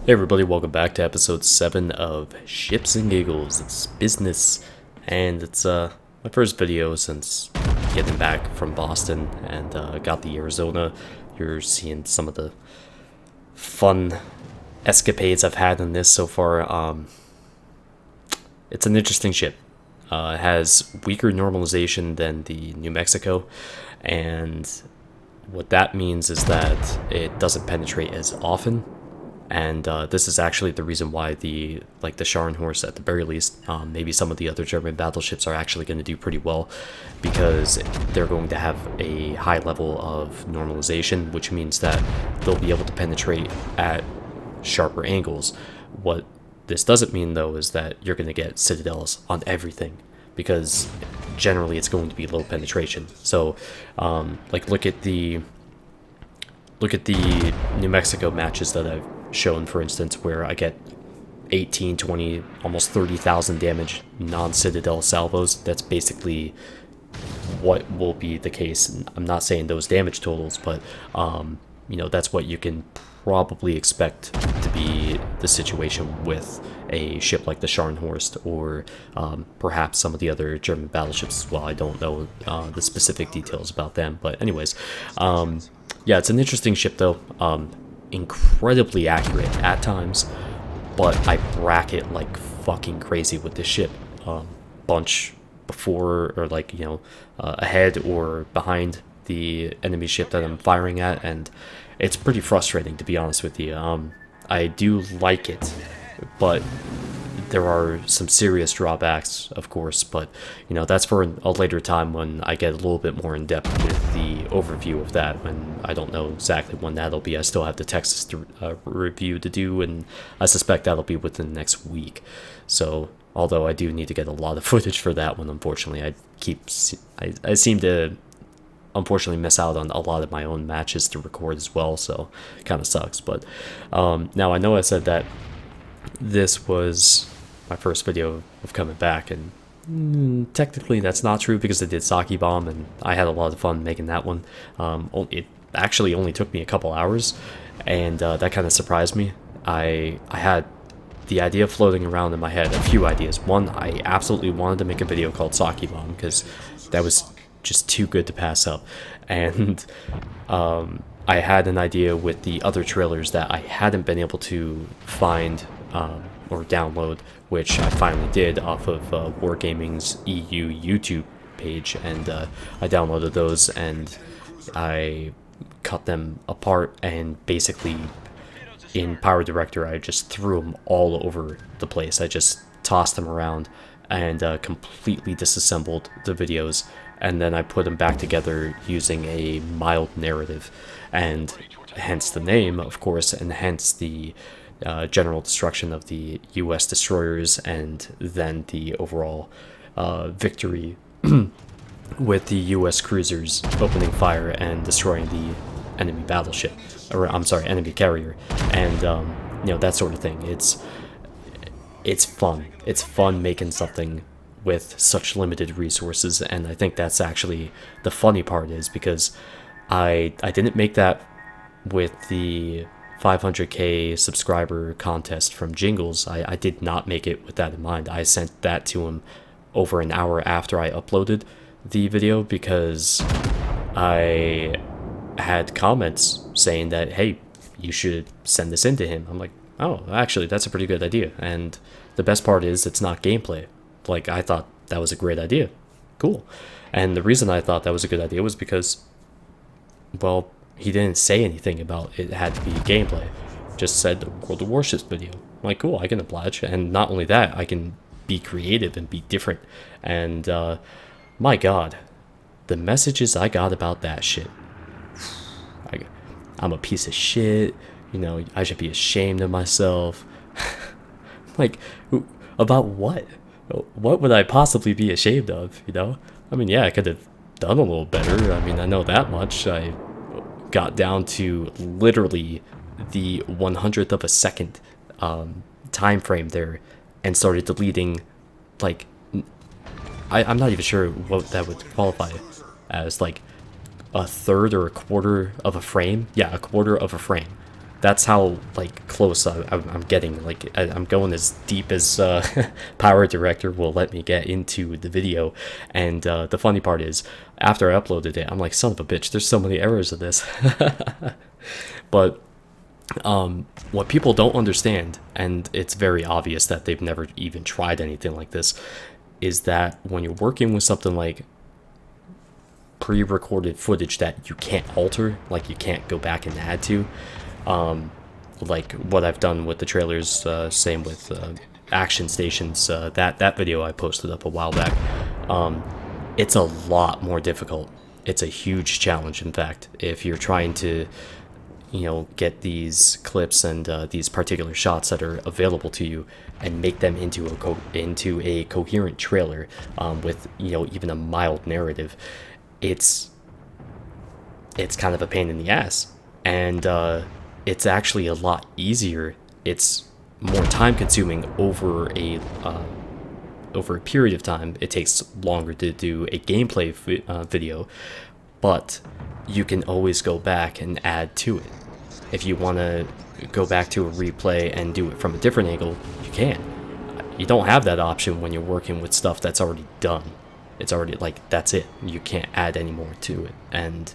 Hey everybody, welcome back to episode 7 of Ships and Giggles. It's business, and it's my first video since getting back from Boston and got the Arizona. You're seeing some of the fun escapades I've had in this so far. It's an interesting ship. It has weaker normalization than the New Mexico, and what that means is that it doesn't penetrate as often. And this is actually the reason why the Scharnhorst, at the very least, maybe some of the other German battleships are actually going to do pretty well, because they're going to have a high level of normalization, which means that they'll be able to penetrate at sharper angles. What this doesn't mean, though, is that you're going to get citadels on everything, because generally it's going to be low penetration. So, look at the New Mexico matches that I've shown, for instance, where I get 18, 20, almost 30,000 damage non-citadel salvos. That's basically what will be the case. I'm not saying those damage totals, but that's what you can probably expect to be the situation with a ship like the Scharnhorst, or perhaps some of the other German battleships as well. I don't know the specific details about them, but anyways, yeah, it's an interesting ship though. Incredibly accurate at times, but I bracket like fucking crazy with this ship. Bunch before, or ahead or behind the enemy ship that I'm firing at, and it's pretty frustrating, to be honest with you. I do like it, but there are some serious drawbacks, of course, but that's for a later time when I get a little bit more in depth with the overview of that, and I don't know exactly when that'll be. I still have the Texas review to do, and I suspect that'll be within the next week. So, although I do need to get a lot of footage for that one, unfortunately, I seem to unfortunately miss out on a lot of my own matches to record as well, so it kind of sucks. But now I know I said that this was my first video of coming back, and technically that's not true, because I did Sake Bomb and I had a lot of fun making that one. It actually only took me a couple hours, and that kind of surprised me. I had the idea floating around in my head, a few ideas. One, I absolutely wanted to make a video called Sake Bomb, because that was just too good to pass up. And I had an idea with the other trailers that I hadn't been able to find or download, which I finally did off of Wargaming's EU YouTube page, and I downloaded those and I cut them apart, and basically in Power Director I just threw them all over the place. I just tossed them around and completely disassembled the videos, and then I put them back together using a mild narrative, and hence the name, of course, and hence the general destruction of the US destroyers, and then the overall victory with the US cruisers opening fire and destroying the enemy battleship, or I'm sorry, enemy carrier, and that sort of thing. It's fun. It's fun making something with such limited resources, and I think that's actually the funny part, is because I didn't make that with the 500k subscriber contest from Giggles. I did not make it with that in mind. I sent that to him over an hour after I uploaded the video, because I had comments saying that, hey, you should send this in to him. I'm like, oh, actually, that's a pretty good idea. And the best part is, it's not gameplay. Like, I thought that was a great idea. Cool. And the reason I thought that was a good idea was because, well, he didn't say anything about it had to be gameplay. Just said World of Warships video. I'm like, cool, I can oblige. And not only that, I can be creative and be different. And my god, the messages I got about that shit. I'm a piece of shit. I should be ashamed of myself. Like, about what? What would I possibly be ashamed of, I mean, yeah, I could have done a little better. I mean, I know that much. I got down to literally the 100th of a second time frame there, and started deleting, like, I'm not even sure what that would qualify as, like a third or a quarter of a frame. Yeah, a quarter of a frame. that's how like close I'm getting. Like I'm going as deep as Power Director will let me get into the video. And the funny part is, after I uploaded it, I'm like, son of a bitch, there's so many errors in this. But what people don't understand, and it's very obvious that they've never even tried anything like this, is that when you're working with something like pre-recorded footage that you can't alter, like you can't go back and add to, like what I've done with the trailers, same with action stations, that video I posted up a while back, it's a lot more difficult. It's a huge challenge, in fact, if you're trying to, you know, get these clips and these particular shots that are available to you and make them into a coherent trailer, with, you know, even a mild narrative. It's kind of a pain in the ass, and it's actually a lot easier. It's more time consuming over a period of time. It takes longer to do a gameplay video, but you can always go back and add to it. If you want to go back to a replay and do it from a different angle, you can. You don't have that option when you're working with stuff that's already done. It's already, like, that's it. You can't add any more to it. And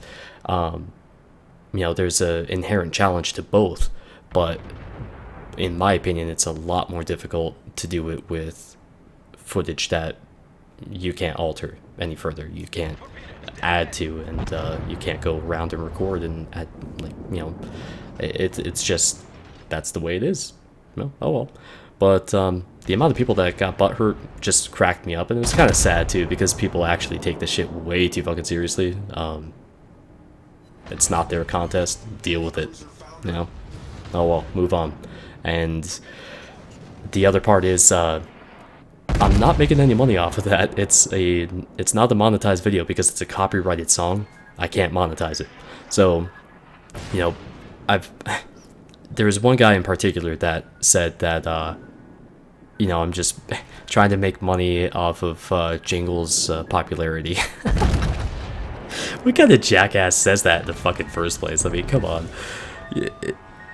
you know, there's a inherent challenge to both, but in my opinion, it's a lot more difficult to do it with footage that you can't alter any further. You can't add to, and you can't go around and record and add, like, you know, it's just, that's the way it is. No, oh well. But the amount of people that got butthurt just cracked me up, and it was kind of sad too, because people actually take this shit way too fucking seriously. It's not their contest. Deal with it, you know. Oh well, move on. And the other part is, I'm not making any money off of that. It's not a monetized video because it's a copyrighted song. I can't monetize it. So, you know, there was one guy in particular that said that, you know, I'm just trying to make money off of Jingle's popularity. What kind of jackass says that in the fucking first place? I mean, come on.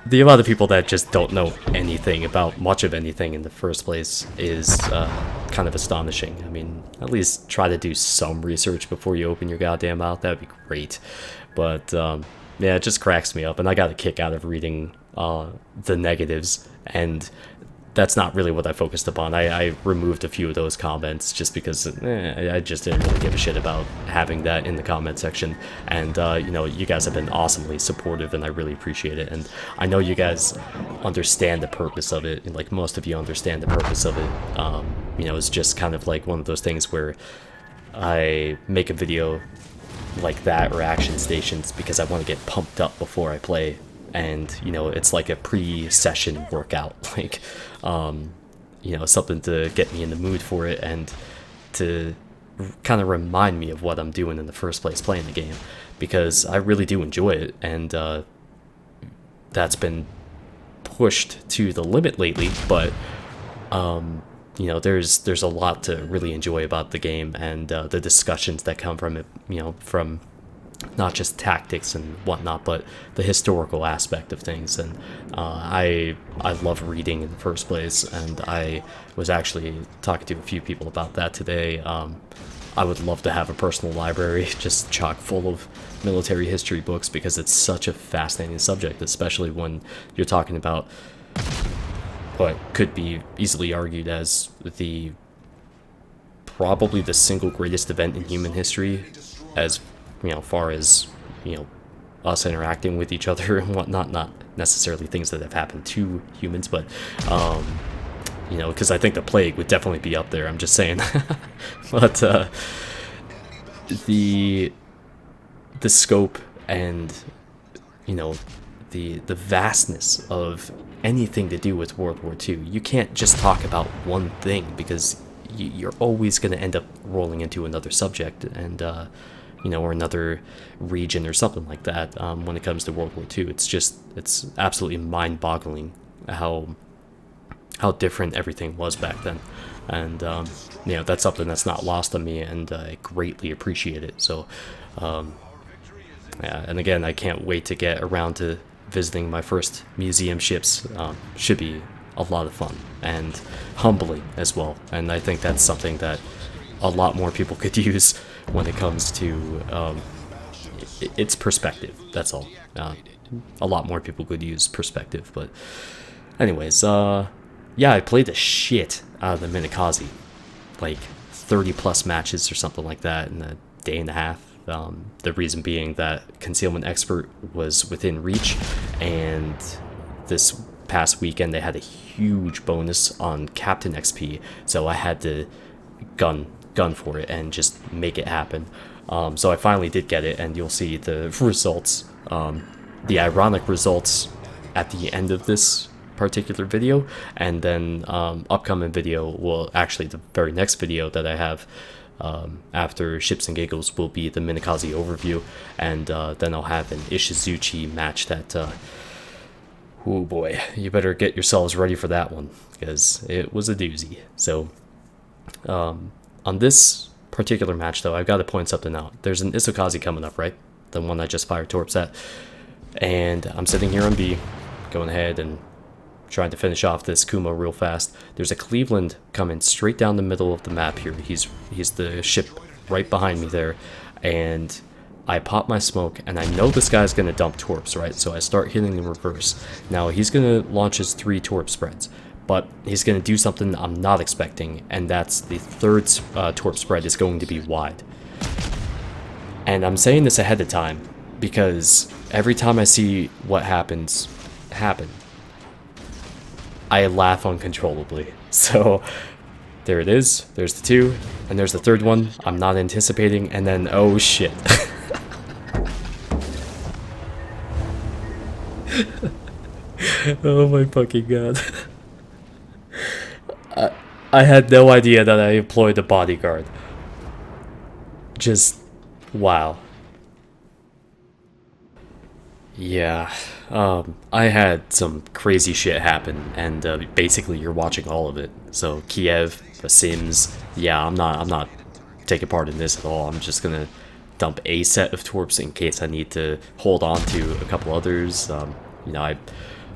The amount of people that just don't know anything about much of anything in the first place is kind of astonishing. I mean, at least try to do some research before you open your goddamn mouth. That would be great. But yeah, it just cracks me up, and I got a kick out of reading the negatives, and that's not really what I focused upon. I removed a few of those comments just because I just didn't really give a shit about having that in the comment section. And you know, you guys have been awesomely supportive, and I really appreciate it. And I know you guys understand the purpose of it, and like most of you understand the purpose of it. You know, it's just kind of like one of those things where I make a video like that, or action stations, because I want to get pumped up before I play. And, you know, it's like a pre-session workout, like, you know, something to get me in the mood for it, and to kind of remind me of what I'm doing in the first place playing the game, because I really do enjoy it, and that's been pushed to the limit lately. But you know, there's a lot to really enjoy about the game, and the discussions that come from it, you know, from not just tactics and whatnot, but the historical aspect of things. And I love reading in the first place, and I was actually talking to a few people about that today. I would love to have a personal library just chock full of military history books, because it's such a fascinating subject, especially when you're talking about what could be easily argued as probably the single greatest event in human history, as, you know, far as, you know, us interacting with each other and whatnot, not necessarily things that have happened to humans, but you know, because I think the plague would definitely be up there, I'm just saying. But the scope and, you know, the vastness of anything to do with World War II, you can't just talk about one thing, because you're always going to end up rolling into another subject, and you know, or another region or something like that. When it comes to World War II, it's absolutely mind-boggling how different everything was back then. And you know, that's something that's not lost on me, and I greatly appreciate it. So yeah, and again, I can't wait to get around to visiting my first museum ships should be a lot of fun and humbling as well. And I think that's something that a lot more people could use when it comes to its perspective. That's all. A lot more people could use perspective. But anyways, yeah, I played the shit out of the Minokui. Like 30 plus matches or something like that in a day and a half. The reason being that Concealment Expert was within reach, and this past weekend they had a huge bonus on Captain XP, so I had to gun for it and just make it happen. So I finally did get it, and you'll see the results, the ironic results at the end of this particular video, and then upcoming video, well, actually the very next video that I have after Ships and Giggles will be the Minokui overview, and then I'll have an Ishizuchi match that oh boy, you better get yourselves ready for that one, because it was a doozy. So on this particular match though, I've got to point something out. There's an Isukazi coming up, right? The one I just fired torps at, and I'm sitting here on B going ahead and trying to finish off this Kumo real fast. There's a Cleveland coming straight down the middle of the map here. He's the ship right behind me there, and I pop my smoke, and I know this guy's gonna dump torps, right? So I start hitting the reverse. Now he's gonna launch his 3 torp spreads, but he's gonna do something I'm not expecting, and that's the third torp spread is going to be wide. And I'm saying this ahead of time because every time I see what happen, I laugh uncontrollably. So there it is, there's the 2, and there's the third one I'm not anticipating, and then oh shit. Oh my fucking god. I had no idea that I employed a bodyguard. Just wow. Yeah, I had some crazy shit happen, and basically you're watching all of it. So Kiev, The Sims, yeah, I'm not taking part in this at all. I'm just gonna dump a set of torps in case I need to hold on to a couple others. You know,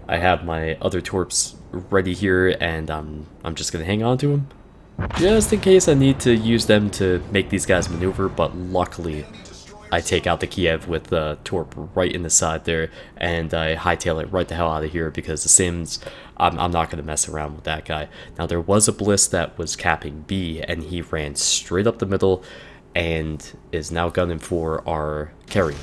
I have my other torps ready here, and I'm just gonna hang on to them just in case I need to use them to make these guys maneuver. But luckily, I take out the Kiev with the torp right in the side there, and I hightail it right the hell out of here because the Sims, I'm not going to mess around with that guy. Now, there was a Bliss that was capping B, and he ran straight up the middle and is now gunning for our carry.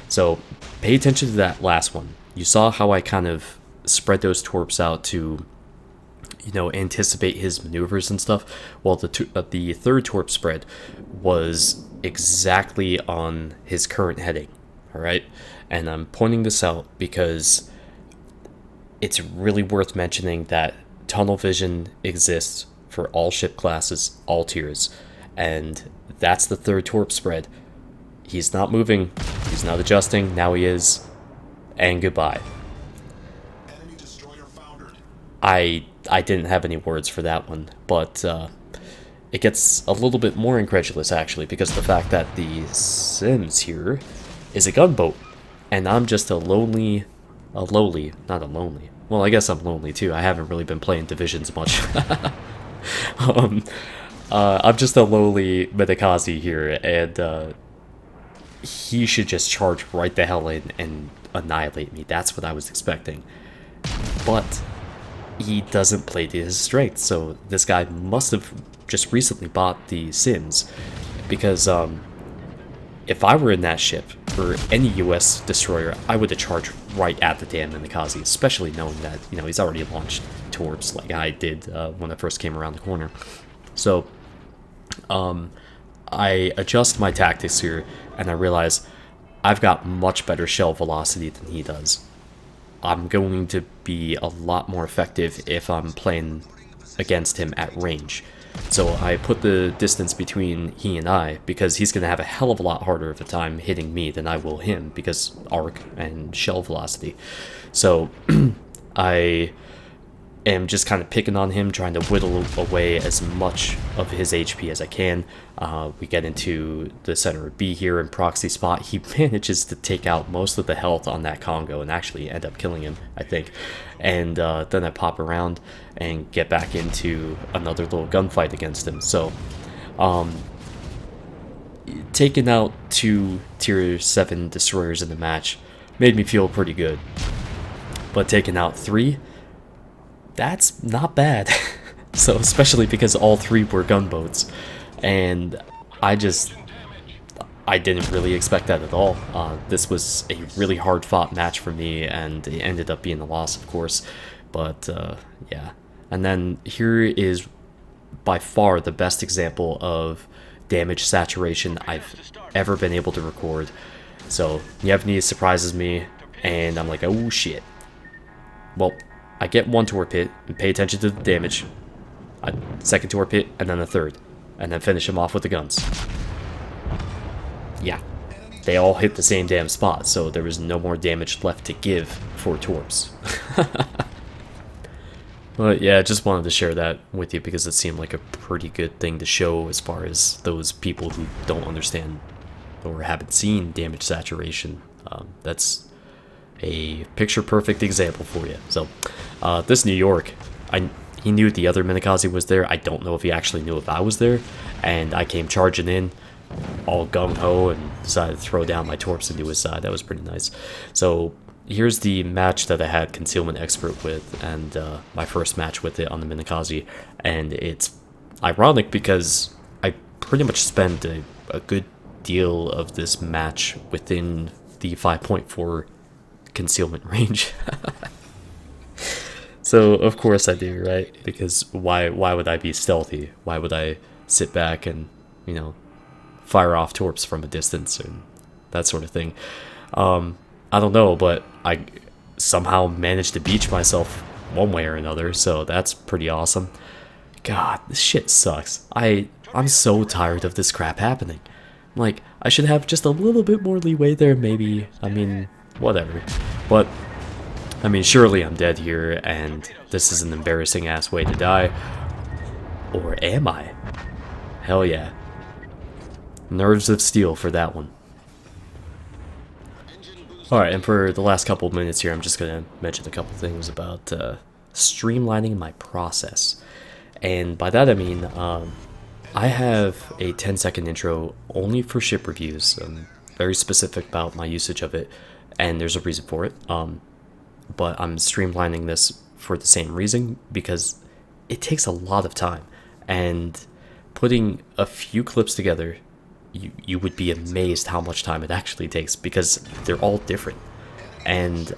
So pay attention to that last one. You saw how I kind of spread those torps out to, you know, anticipate his maneuvers and stuff. Well, the third torp spread was exactly on his current heading, all right? And I'm pointing this out because it's really worth mentioning that tunnel vision exists for all ship classes, all tiers, and that's the third torp spread. He's not moving, he's not adjusting, now he is, and goodbye. I didn't have any words for that one, but it gets a little bit more incredulous actually, because of the fact that the Sims here is a gunboat, and I'm just well, I guess I'm lonely too. I haven't really been playing Divisions much. I'm just a lowly Minokui here, and he should just charge right the hell in and annihilate me. That's what I was expecting. But he doesn't play to his strength, so this guy must have just recently bought the Sims, because if I were in that ship, or any US destroyer, I would have charged right at the damn Minokui, especially knowing that, you know, he's already launched torps like I did when I first came around the corner. So I adjust my tactics here, and I realize I've got much better shell velocity than he does. I'm going to be a lot more effective if I'm playing against him at range. So I put the distance between he and I, because he's going to have a hell of a lot harder of a time hitting me than I will him, because arc and shell velocity. So am just kind of picking on him, trying to whittle away as much of his HP as I can. We get into the center of B here in proxy spot. He manages to take out most of the health on that Congo and actually end up killing him, I think. And then I pop around and get back into another little gunfight against him. So, taking out 2 tier 7 destroyers in the match made me feel pretty good. But taking out 3, that's not bad. So especially because all 3 were gunboats, and I didn't really expect that at all. This was a really hard fought match for me, and it ended up being a loss, of course. But yeah, and then here is by far the best example of damage saturation I've ever been able to record. So Yevny surprises me, and I'm like, oh shit. Well, I get 1 torp hit and pay attention to the damage, a 2nd torp hit, and then a 3rd, and then finish him off with the guns. Yeah, they all hit the same damn spot, so there was no more damage left to give for torps. But yeah, just wanted to share that with you because it seemed like a pretty good thing to show as far as those people who don't understand or haven't seen damage saturation. That's a picture-perfect example for you. So, this New York, he knew the other Minokui was there. I don't know if he actually knew if I was there, and I came charging in, all gung-ho, and decided to throw down my torps into his side. That was pretty nice. So, here's the match that I had Concealment Expert with, and my first match with it on the Minokui, and it's ironic because I pretty much spent a good deal of this match within the 5.4 concealment range. So of course I do, right? Because why would I be stealthy? Why would I sit back and, you know, fire off torps from a distance and that sort of thing? I don't know, but I somehow managed to beach myself one way or another, so that's pretty awesome. God, this shit sucks. I'm so tired of this crap happening. Like, I should have just a little bit more leeway there, maybe. I mean, whatever. But, I mean, surely I'm dead here, and this is an embarrassing-ass way to die. Or am I? Hell yeah. Nerves of steel for that one. Alright, and for the last couple of minutes here, I'm just going to mention a couple things about streamlining my process. And by that I mean, I have a 10-second intro only for ship reviews. I'm very specific about my usage of it, and there's a reason for it. But I'm streamlining this for the same reason, because it takes a lot of time. And putting a few clips together, you would be amazed how much time it actually takes, because they're all different. And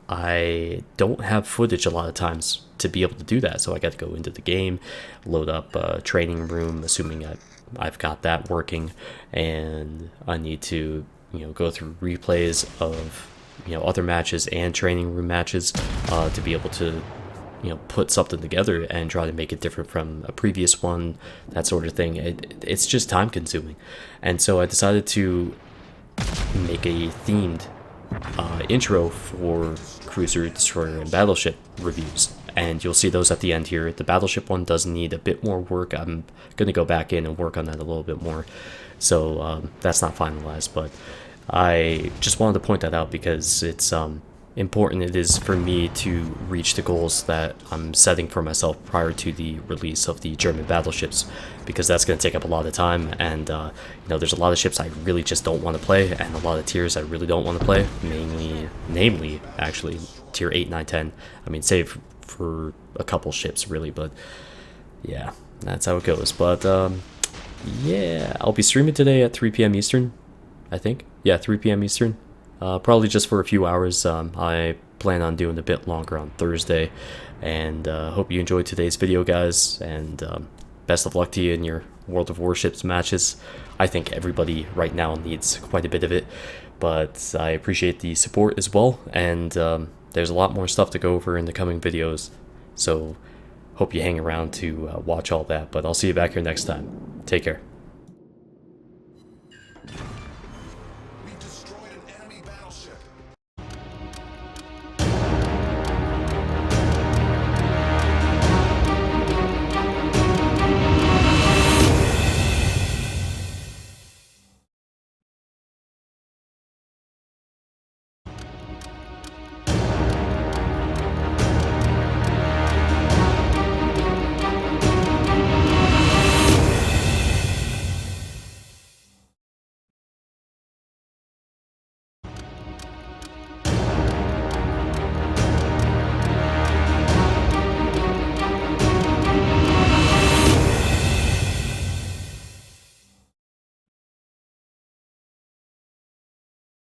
I don't have footage a lot of times to be able to do that, so I got to go into the game, load up a training room, assuming I've got that working, and I need to, you know, go through replays of, you know, other matches and training room matches to be able to, you know, put something together and try to make it different from a previous one, that sort of thing. It's just time consuming, and so I decided to make a themed intro for cruiser, destroyer, and battleship reviews, and you'll see those at the end here. The battleship one does need a bit more work. I'm gonna go back in and work on that a little bit more, so that's not finalized, but I just wanted to point that out because it's important it is for me to reach the goals that I'm setting for myself prior to the release of the German battleships, because that's going to take up a lot of time, and you know, there's a lot of ships I really just don't want to play, and a lot of tiers I really don't want to play, namely actually tier 8, 9, 10. I mean, save for a couple ships really, but yeah, that's how it goes. But yeah, I'll be streaming today at 3 p.m. Eastern, I think. Yeah, 3 p.m. Eastern. Probably just for a few hours. I plan on doing a bit longer on Thursday, and hope you enjoyed today's video, guys, and best of luck to you in your World of Warships matches. I think everybody right now needs quite a bit of it, but I appreciate the support as well, and there's a lot more stuff to go over in the coming videos, so hope you hang around to watch all that, but I'll see you back here next time. Take care. We destroyed an enemy battleship.